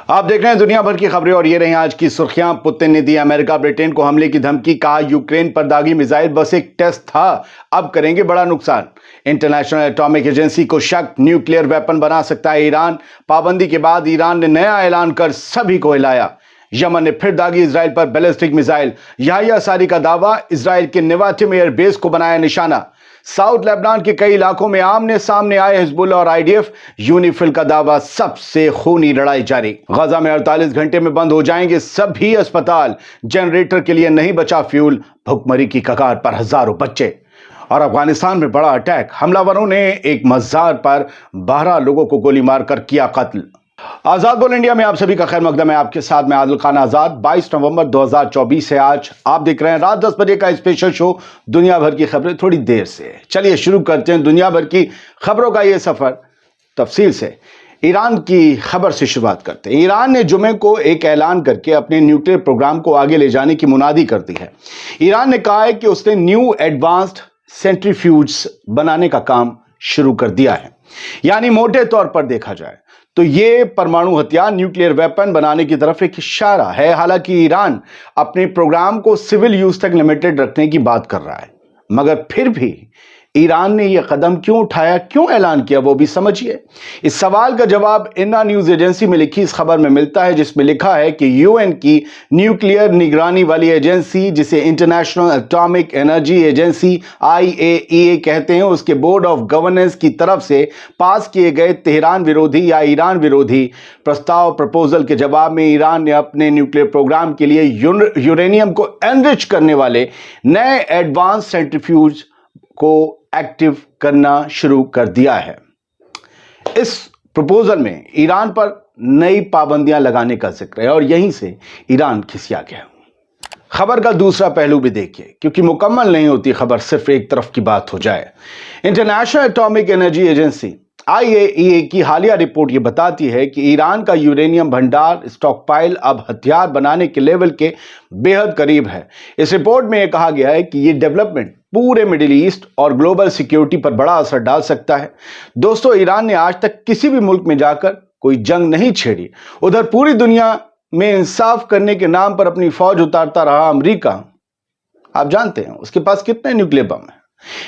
आप देख रहे हैं दुनिया भर की खबरें और ये रही आज की सुर्खियां। पुतिन ने दी अमेरिका ब्रिटेन को हमले की धमकी, कहा यूक्रेन पर दागी मिसाइल बस एक टेस्ट था, अब करेंगे बड़ा नुकसान। इंटरनेशनल एटॉमिक एजेंसी को शक, न्यूक्लियर वेपन बना सकता है ईरान। पाबंदी के बाद ईरान ने नया ऐलान कर सभी को हिलाया। यमन ने फिर दागी इजराइल पर बैलिस्टिक मिसाइल। याहिया सारी का दावा, इजराइल के नेवाटिम एयरबेस को बनाया निशाना। साउथ लेबनान के कई इलाकों में आमने सामने आए हिजबुल्ला और आईडीएफ। यूनिफिल का दावा, सबसे खूनी लड़ाई जारी। गजा में 48 घंटे में बंद हो जाएंगे सभी अस्पताल। जनरेटर के लिए नहीं बचा फ्यूल। भुखमरी की कगार पर हजारों बच्चे। और अफगानिस्तान में बड़ा अटैक, हमलावरों ने एक मजार पर 12 लोगों को गोली मारकर किया कत्ल। आजाद बोल इंडिया में आप सभी का खैर मकदम है। आपके साथ मैं आदिल खान आजाद। 22 नवंबर 2024 है आज। आप देख रहे हैं रात 10 बजे का स्पेशल शो दुनिया भर की खबरें थोड़ी देर से। चलिए शुरू करते हैं दुनिया भर की खबरों का ये सफर तफसील से। ईरान की खबर से शुरुआत करते हैं। ईरान ने जुमे को एक ऐलान करके अपने न्यूक्लियर प्रोग्राम को आगे ले जाने की मुनादी कर दी है। ईरान ने कहा है कि उसने न्यू एडवांस्ड सेंट्रीफ्यूज बनाने का काम शुरू कर दिया है। यानी मोटे तौर पर देखा जाए तो ये परमाणु हथियार, न्यूक्लियर वेपन बनाने की तरफ एक इशारा है। हालांकि ईरान अपने प्रोग्राम को सिविल यूज तक लिमिटेड रखने की बात कर रहा है, मगर फिर भी ईरान ने यह कदम क्यों उठाया, क्यों ऐलान किया, वो भी समझिए। इस सवाल का जवाब इन्ना न्यूज एजेंसी में लिखी इस खबर में मिलता है, जिसमें लिखा है कि यूएन की न्यूक्लियर निगरानी वाली एजेंसी, जिसे international atomic energy agency IAEA कहते हैं, उसके बोर्ड ऑफ गवर्नेंस की तरफ से पास किए गए तेहरान विरोधी या ईरान विरोधी प्रपोजल के जवाब में ईरान ने अपने न्यूक्लियर प्रोग्राम के लिए यूरेनियम को एनरिच करने वाले नए एडवांस सेंट्रीफ्यूज को एक्टिव करना शुरू कर दिया है। इस प्रपोजल में ईरान पर नई पाबंदियां लगाने का जिक्र है और यहीं से ईरान खिसिया गया। खबर का दूसरा पहलू भी देखिए, क्योंकि मुकम्मल नहीं होती खबर सिर्फ एक तरफ की बात हो जाए। International atomic energy agency IAEA की हालिया रिपोर्ट ये बताती है कि ईरान का यूरेनियम भंडार स्टॉकपाइल अब हथियार बनाने के लेवल के बेहद करीब है। इस रिपोर्ट में यह कहा गया है कि ये डेवलपमेंट पूरे मिडिल ईस्ट और ग्लोबल सिक्योरिटी पर बड़ा असर डाल सकता है। दोस्तों, ईरान ने आज तक किसी भी मुल्क में जाकर कोई जंग नहीं छेड़ी। उधर पूरी दुनिया में इंसाफ करने के नाम पर अपनी फौज उतारता रहा अमेरिका। आप जानते हैं उसके पास कितने न्यूक्लियर बम हैं।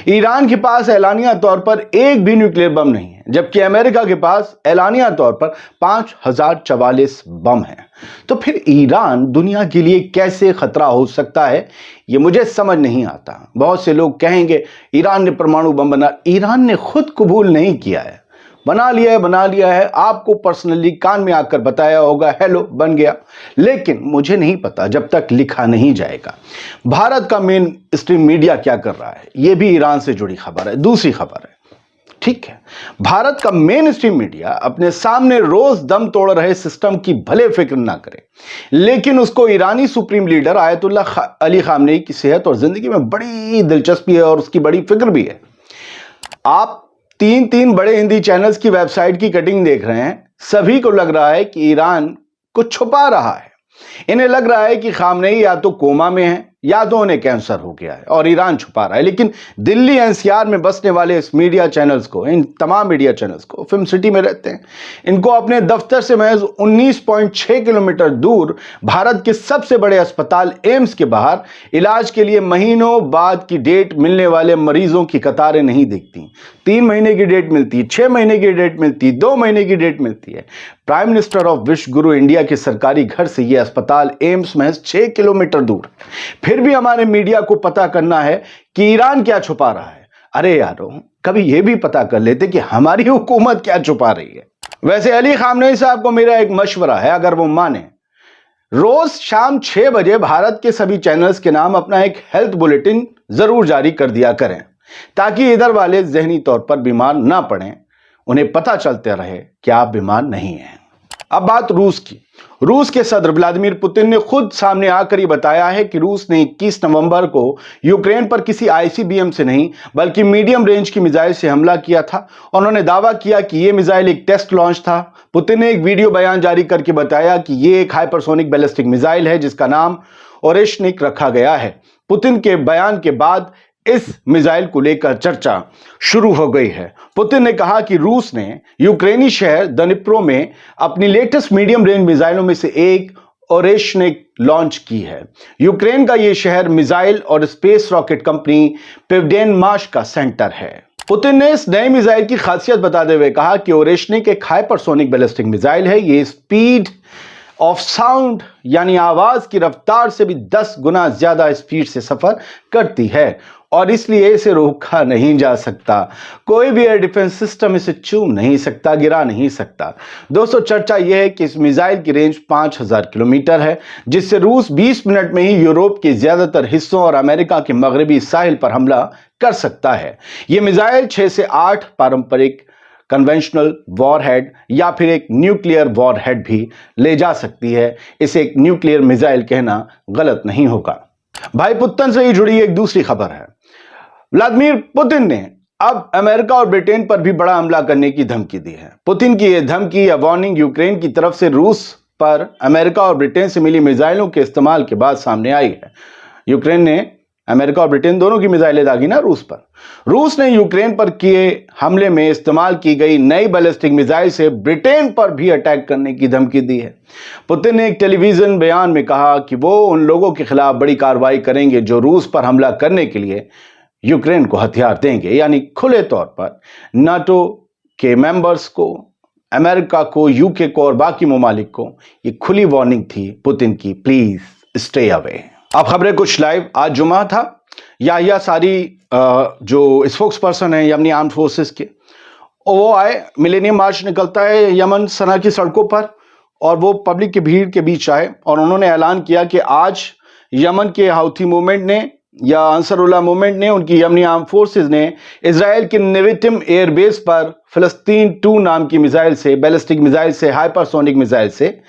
ईरान के पास एलानिया तौर पर एक भी न्यूक्लियर बम नहीं है, जबकि अमेरिका के पास एलानिया तौर पर 5044 बम हैं। तो फिर ईरान दुनिया के लिए कैसे खतरा हो सकता है, ये मुझे समझ नहीं आता। बहुत से लोग कहेंगे ईरान ने परमाणु बम बना। ईरान ने खुद कबूल नहीं किया है, बना लिया है। आपको पर्सनली कान में आकर बताया होगा, हेलो बन गया। लेकिन मुझे नहीं पता जब तक लिखा नहीं जाएगा। भारत का मेन स्ट्रीम मीडिया क्या कर रहा है, यह भी ईरान से जुड़ी खबर है। दूसरी खबर है, ठीक है, भारत का मेन स्ट्रीम मीडिया अपने सामने रोज दम तोड़ रहे सिस्टम की भले फिक्र ना करे, लेकिन उसको ईरानी supreme leader Ayatollah Ali Khamenei की सेहत और जिंदगी में बड़ी दिलचस्पी है और उसकी बड़ी फिक्र भी है। आप तीन बड़े हिंदी चैनल्स की वेबसाइट की कटिंग देख रहे हैं। सभी को लग रहा है कि ईरान कुछ छुपा रहा है। इन्हें लग रहा है कि खामनेई या तो कोमा में है या तो उन्हें कैंसर हो गया है और ईरान छुपा रहा है। लेकिन दिल्ली NCR में बसने वाले इस मीडिया चैनल्स को, इन तमाम मीडिया चैनल्स को, फिल्म सिटी में रहते हैं, इनको अपने दफ्तर से महज 19.6 किलोमीटर दूर भारत के सबसे बड़े अस्पताल एम्स के बाहर इलाज के लिए महीनों बाद की डेट मिलने वाले मरीजों की कतारें नहीं दिखती। 3 महीने की डेट मिलती है, 6 महीने की डेट मिलती है, 2 महीने की डेट मिलती है। प्राइम मिनिस्टर ऑफ विश्व गुरु इंडिया के सरकारी घर से यह अस्पताल एम्स महज 6 किलोमीटर दूर। फिर भी हमारे मीडिया को पता करना है कि ईरान क्या छुपा रहा है। अरे यारो, कभी यह भी पता कर लेते कि हमारी हुकूमत क्या छुपा रही है। वैसे अली खामनेई साहब को मेरा एक मशवरा है, अगर वो माने, रोज शाम 6 बजे भारत के सभी चैनल्स के नाम अपना एक हेल्थ बुलेटिन जरूर जारी कर दिया करें, ताकि इधर वाले जहनी तौर पर बीमार ना पड़ें, उन्हें पता चलते रहे कि आप बीमार नहीं हैं। अब बात रूस की। रूस के सदर व्लादिमीर पुतिन ने खुद सामने आकर ही बताया है कि रूस ने 21 नवंबर को यूक्रेन पर किसी ICBM से नहीं बल्कि मीडियम रेंज की मिसाइल से हमला किया था। उन्होंने दावा किया कि यह मिसाइल एक टेस्ट लॉन्च था। पुतिन ने एक वीडियो बयान जारी करके बताया कि यह एक हाइपरसोनिक बैलिस्टिक मिसाइल है जिसका नाम ओरेशनिक रखा गया है। पुतिन के बयान के बाद इस मिसाइल को लेकर चर्चा शुरू हो गई है। पुतिन ने कहा कि रूस ने यूक्रेनी शहर दनिप्रो में अपनी लेटेस्ट मीडियम रेंज मिसाइलों में से एक ओरेशनिक लॉन्च की है। यूक्रेन का यह शहर मिसाइल और स्पेस रॉकेट कंपनी पिवडेनमाश का सेंटर है। पुतिन ने इस नए मिसाइल की खासियत बताते हुए कहा कि ओरेशनिक एक हाइपरसोनिक बैलिस्टिक मिसाइल है। ये स्पीड ऑफ साउंड यानी आवाज की रफ्तार से भी 10 गुना ज्यादा स्पीड से सफर करती है और इसलिए इसे रोका नहीं जा सकता। कोई भी एयर डिफेंस सिस्टम इसे छू नहीं सकता, गिरा नहीं सकता। दोस्तों, चर्चा यह है कि इस मिसाइल की रेंज 5000 किलोमीटर है, जिससे रूस 20 मिनट में ही यूरोप के ज्यादातर हिस्सों और अमेरिका के मगरबी साहिल पर हमला कर सकता है। यह मिसाइल 6 से 8 पारंपरिक कन्वेंशनल वॉरहेड या फिर एक न्यूक्लियर वॉरहेड भी ले जा सकती है। इसे एक न्यूक्लियर मिसाइल कहना गलत नहीं होगा। भाई पुतिन से ही जुड़ी एक दूसरी खबर है। व्लादिमीर पुतिन ने अब अमेरिका और ब्रिटेन पर भी बड़ा हमला करने की धमकी दी है। पुतिन की यह धमकी या वार्निंग यूक्रेन की तरफ से रूस पर अमेरिका और ब्रिटेन से मिली मिसाइलों के इस्तेमाल के बाद सामने आई है। यूक्रेन ने अमेरिका और ब्रिटेन दोनों की मिसाइलें दागी ना रूस पर। रूस ने यूक्रेन पर किए हमले में इस्तेमाल की गई नई बैलिस्टिक मिसाइल से ब्रिटेन पर भी अटैक करने की धमकी दी है। पुतिन ने एक टेलीविजन बयान में कहा कि वो उन लोगों के खिलाफ बड़ी कार्रवाई करेंगे जो रूस पर हमला करने के लिए यूक्रेन को हथियार देंगे। यानी खुले तौर पर नाटो के मेंबर्स को, अमेरिका को, यूके को और बाकी ममालिक को ये खुली वार्निंग थी पुतिन की, प्लीज स्टे अवे। अब खबरें कुछ लाइव। आज जुमा था। याहिया सारी जो स्पोक्स पर्सन है यमनी आर्म फोर्सेस के, वो आए। मिलेनियम मार्च निकलता है यमन सना की सड़कों पर और वो पब्लिक की भीड़ के बीच आए और उन्होंने ऐलान किया कि आज यमन के हाउथी मूवमेंट ने या अंसरुल्लाह मूवमेंट ने, उनकी यमनी आर्म फोर्सेस ने इजराइल के नेविटिम एयरबेस पर फिलिस्तीन 2 नाम की मिसाइल से, बैलिस्टिक मिसाइल से, हाइपरसोनिक मिसाइल से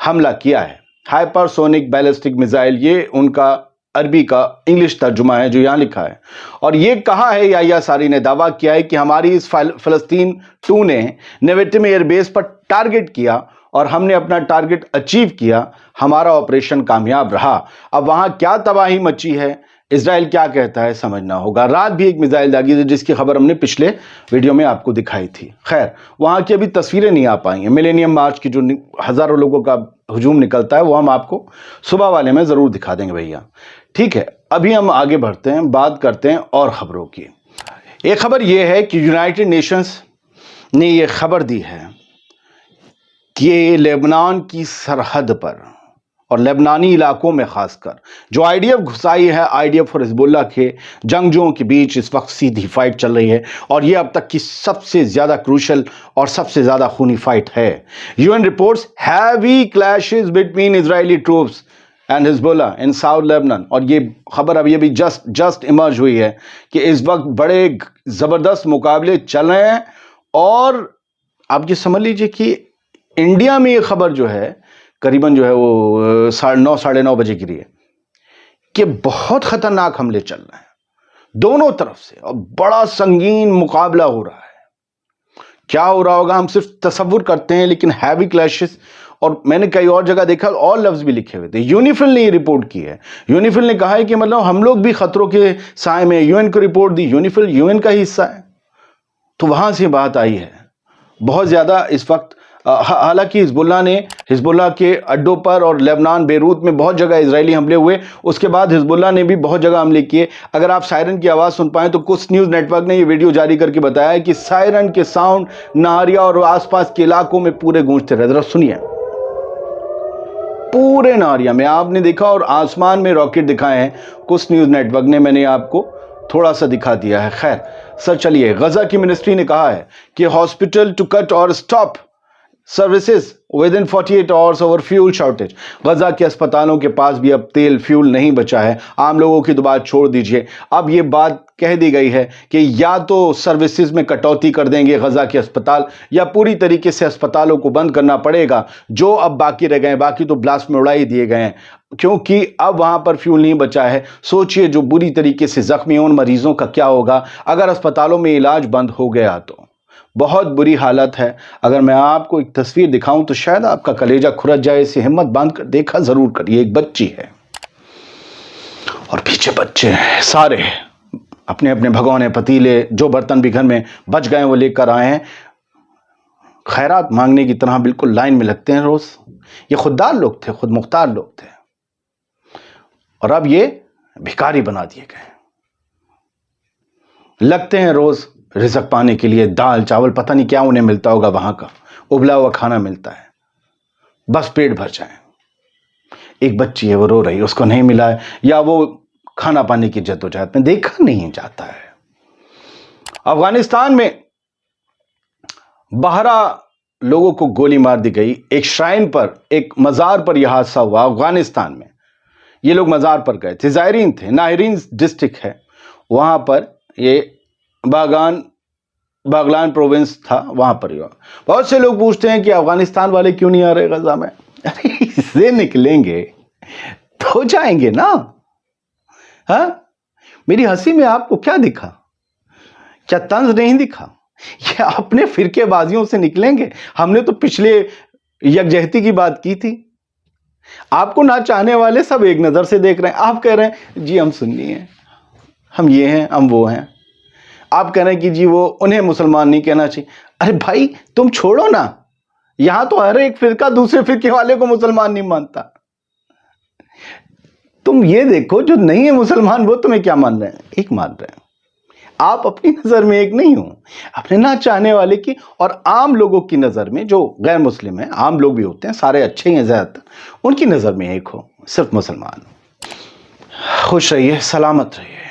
हमला किया है। हाइपरसोनिक बैलिस्टिक मिसाइल, ये उनका अरबी का इंग्लिश तर्जुमा है जो यहां लिखा है। और ये कहा है याहिया सारी ने दावा किया है कि हमारी इस फिलिस्तीन 2 ने नेविटिम एयरबेस पर टारगेट किया और हमने अपना टारगेट अचीव किया। हमारा ऑपरेशन कामयाब रहा। अब वहां क्या तबाही मची है, इजराइल क्या कहता है, समझना होगा। रात भी एक मिसाइल दागी थी जिसकी खबर हमने पिछले वीडियो में आपको दिखाई थी। खैर, वहां की अभी तस्वीरें नहीं आ पाई हैं। मिलेनियम मार्च की जो हजारों लोगों का हुजूम निकलता है वो हम आपको सुबह वाले में जरूर दिखा देंगे भैया। ठीक है, अभी हम आगे बढ़ते हैं, बात करते हैं और खबरों की। एक खबर यह है कि यूनाइटेड नेशंस ने यह खबर दी है कि लेबनान की सरहद पर और लेबनानी इलाकों में खासकर जो आईडीएफ घुसाई है, आईडीएफ और हिजबुल्लाह के जंगजुओं के बीच इस वक्त सीधी फाइट चल रही है और यह अब तक की सबसे ज्यादा क्रूशल और सबसे ज्यादा खूनी फाइट है। UN reports heavy clashes between Israeli troops and Hezbollah in south Lebanon. और ये खबर अब ये भी जस्ट इमर्ज हुई है कि इस वक्त बड़े जबरदस्त मुकाबले चल रहे हैं। और आप ये समझ लीजिए कि इंडिया में ये खबर जो है करीबन जो है वो 9:30 साढ़े 9 बजे गिरी है कि बहुत खतरनाक हमले चल रहे हैं दोनों तरफ से और बड़ा संगीन मुकाबला हो रहा है। क्या हो रहा होगा हम सिर्फ तसव्वुर करते हैं, लेकिन हैवी क्लैशेस। और मैंने कई और जगह देखा और लफ्ज भी लिखे हुए थे। यूनिफिल ने ये रिपोर्ट की है। यूनिफिल ने कहा है कि मतलब हम लोग भी खतरों के साए में। यूएन को रिपोर्ट दी, यूनिफिल यूएन का ही हिस्सा है, तो वहां से बात आई है बहुत ज्यादा इस वक्त। हालांकि हिजबुल्लाह के अड्डों पर और लेबनान बेरूत में बहुत जगह इजरायली हमले हुए। उसके बाद हिजबुल्लाह ने भी बहुत जगह हमले किए। अगर आप सायरन की आवाज़ सुन पाएं तो कुछ न्यूज़ नेटवर्क ने ये वीडियो जारी करके बताया है कि सायरन के साउंड नाहरिया और आसपास के इलाकों में पूरे गूंजते रहे। जरा सुनिए, पूरे नाहरिया में आपने देखा और आसमान में रॉकेट दिखाए हैं कुछ न्यूज़ नेटवर्क ने, मैंने आपको थोड़ा सा दिखा दिया है। खैर सर, चलिए। गजा की मिनिस्ट्री ने कहा है कि hospital to cut or stop services within 48 hours over fuel shortage. Gaza के अस्पतालों के पास भी अब तेल फ्यूल नहीं बचा है। आम लोगों की तो बात छोड़ दीजिए, अब ये बात कह दी गई है कि या तो सर्विसेज में कटौती कर देंगे गजा के अस्पताल, या पूरी तरीके से अस्पतालों को बंद करना पड़ेगा। जो अब बाकी रह गए, बाकी तो ब्लास्ट में उड़ा ही दिए गए हैं, क्योंकि अब वहां पर फ्यूल नहीं बचा है। सोचिए जो बुरी तरीके से जख्मी उन मरीजों का क्या होगा अगर अस्पतालों में इलाज बंद हो गया तो। बहुत बुरी हालत है। अगर मैं आपको एक तस्वीर दिखाऊं तो शायद आपका कलेजा खुरच जाए। इसे हिम्मत बांध कर देखा जरूर करिए। एक बच्ची है और पीछे बच्चे हैं सारे। अपने अपने भगोने पतीले जो बर्तन भी घर में बच गए वो लेकर आए हैं, खैरात मांगने की तरह बिल्कुल लाइन में लगते हैं रोज। ये खुददार लोग थे, खुद मुख्तार लोग थे, और अब ये भिखारी बना दिए गए। लगते हैं रोज रिज़्क पाने के लिए, दाल चावल पता नहीं क्या उन्हें मिलता होगा, वहां का उबला हुआ खाना मिलता है, बस पेट भर जाए। एक बच्ची है वो रो रही है, उसको नहीं मिला है, या वो खाना पाने की जद्दोजहद में देखा नहीं जाता है। अफगानिस्तान में 12 लोगों को गोली मार दी गई। एक श्राइन पर, एक मजार पर यह हादसा हुआ अफगानिस्तान में। ये लोग मजार पर गए थे, ज़ायरीन थे, नाहरीन डिस्ट्रिक्ट है वहां पर, ये बागलान प्रोविंस था, वहां पर हुआ। बहुत से लोग पूछते हैं कि अफगानिस्तान वाले क्यों नहीं आ रहे गजा में। अरे इससे निकलेंगे तो जाएंगे ना। हाँ, मेरी हंसी में आपको क्या दिखा? क्या तंज नहीं दिखा? ये अपने फिरकेबाजियों से निकलेंगे। हमने तो पिछले यकजहती की बात की थी। आपको ना चाहने वाले सब एक नजर से देख रहे हैं। आप कह रहे हैं जी हम सुन्नी हैं, हम ये हैं, हम वो हैं। आप कह रहे हैं कि जी वो उन्हें मुसलमान नहीं कहना चाहिए। अरे भाई तुम छोड़ो ना, यहां तो हर एक फिरका दूसरे फिरके वाले को मुसलमान नहीं मानता। तुम ये देखो, जो नहीं है मुसलमान वो तुम्हें क्या मान रहे हैं? एक मान रहे हैं। आप अपनी नजर में एक नहीं हो, अपने ना चाहने वाले की और आम लोगों की नजर में, जो गैर मुस्लिम है, आम लोग भी होते हैं, सारे अच्छे ही हैं ज्यादातर, उनकी नजर में एक हो, सिर्फ मुसलमान। खुश रहिए, सलामत रहिए।